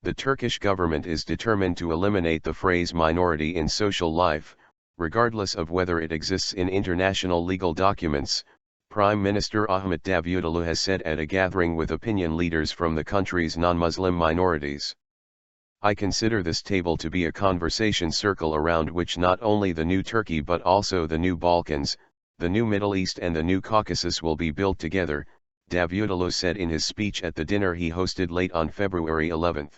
the Turkish government is determined to eliminate the phrase minority in social life, regardless of whether it exists in international legal documents, Prime Minister Ahmet Davutoğlu has said at a gathering with opinion leaders from the country's non-Muslim minorities. I consider this table to be a conversation circle around which not only the new Turkey but also the new Balkans, the new Middle East and the new Caucasus will be built together, Davutoğlu said in his speech at the dinner he hosted late on February 11.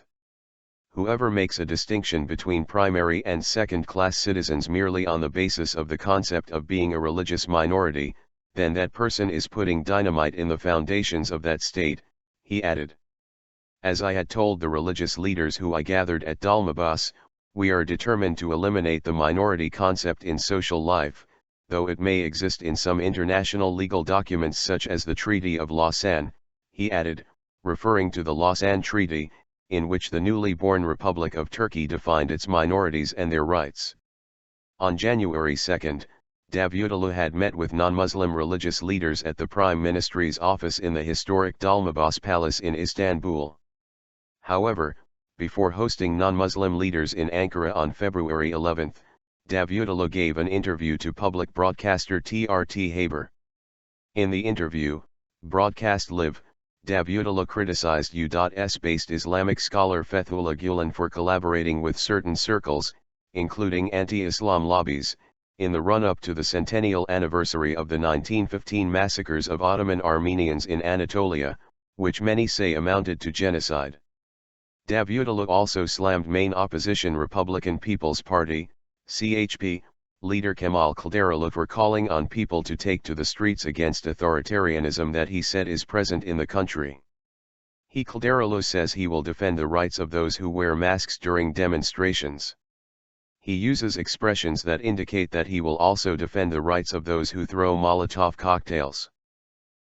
Whoever makes a distinction between primary and second-class citizens merely on the basis of the concept of being a religious minority, then that person is putting dynamite in the foundations of that state, he added. As I had told the religious leaders who I gathered at Dolmabahçe, we are determined to eliminate the minority concept in social life, though it may exist in some international legal documents such as the Treaty of Lausanne, he added, referring to the Lausanne Treaty, in which the newly born Republic of Turkey defined its minorities and their rights. On January 2, Davutoğlu had met with non-Muslim religious leaders at the Prime Minister's office in the historic Dolmabahçe Palace in Istanbul. However, before hosting non-Muslim leaders in Ankara on February 11, Davutoğlu gave an interview to public broadcaster TRT Haber. In the interview, broadcast live, Davutoğlu criticized U.S.-based Islamic scholar Fethullah Gulen for collaborating with certain circles, including anti-Islam lobbies, in the run-up to the centennial anniversary of the 1915 massacres of Ottoman Armenians in Anatolia, which many say amounted to genocide. Davutoğlu also slammed main opposition Republican People's Party, CHP, leader Kemal Kılıçdaroğlu for calling on people to take to the streets against authoritarianism that he said is present in the country. Kılıçdaroğlu says he will defend the rights of those who wear masks during demonstrations. He uses expressions that indicate that he will also defend the rights of those who throw Molotov cocktails.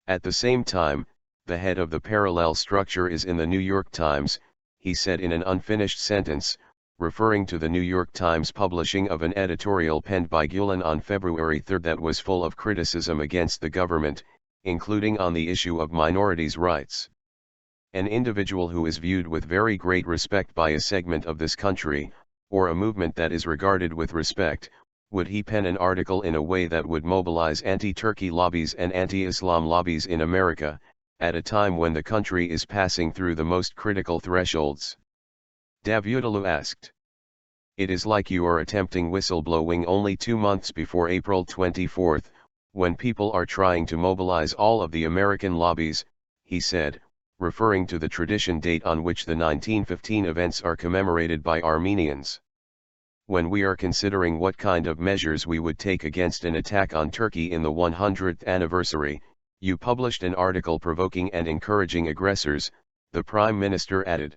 At the same time, the head of the parallel structure is in the New York Times, he said in an unfinished sentence, referring to the New York Times publishing of an editorial penned by Gulen on February 3 that was full of criticism against the government, including on the issue of minorities' rights. An individual who is viewed with very great respect by a segment of this country, or a movement that is regarded with respect, would he pen an article in a way that would mobilize anti-Turkey lobbies and anti-Islam lobbies in America, at a time when the country is passing through the most critical thresholds? Davutoğlu asked. It is like you are attempting whistleblowing only 2 months before April 24, when people are trying to mobilize all of the American lobbies, he said, referring to the tradition date on which the 1915 events are commemorated by Armenians. When we are considering what kind of measures we would take against an attack on Turkey in the 100th anniversary, you published an article provoking and encouraging aggressors, the Prime Minister added.